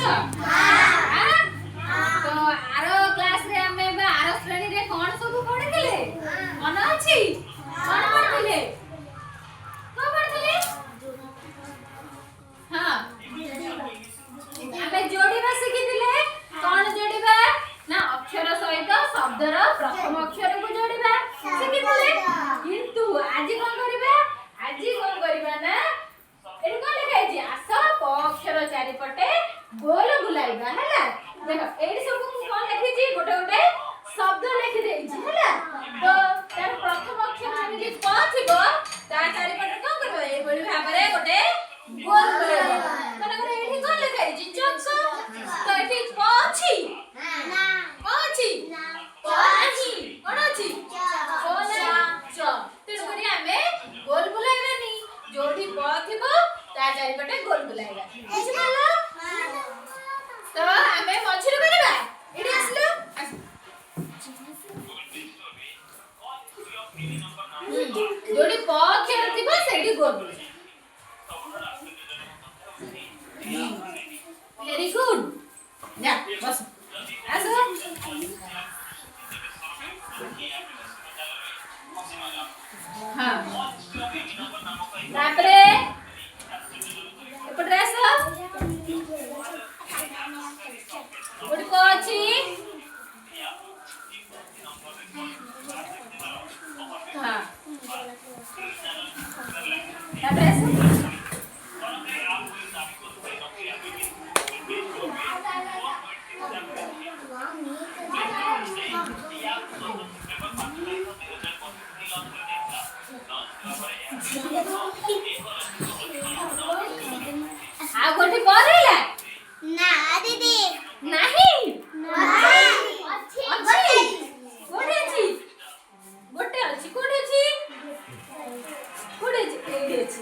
हां तो आरो क्लास रे हमें आरो श्रेणी रे कोन सब पढिले मन अछि कोन पढिले हां हमें जोड़ीबा शिखिथिले कोन जोड़ीबा ना अक्षर सहित शब्दर प्रथम अक्षर को जोड़ीबा शिखिथिले किंतु आज कोन करिबा ना एठी कोन लिखा है आस प अक्षर चारि पटे गोल बुलाइबा हला देखो एठी सब कोन लिखि छी गोटे गोटे शब्द लिखि देई छी हला तो तार प्रथम अक्षर जे प थिबो ता चारि पटे कोन करबो ए बळी भाबरे गोटे गोल बुलाइबा माने करे एठी कोन लिखा है चक्क तो एठी प छी ना प छी ना प छी कोन छी सोना च तेनु करी हमें गोल बुलाइबानी जोठी प थिबो ता चारि पटे गोल बुलाइबा बुझि पालो तो हमें मछली करबा एडी आसलो जोठी प अक्षर थिबो सेडी गोल बुलाइबा वेरी गुड जा बस आसो हां तापरे एपटे आसो गोटे को अछि हां तापरे आसो आ गोटी परेला ना दीदी नहीं अच्छी गोटे अछि गोटे अछि कोठे अछि एडी अछि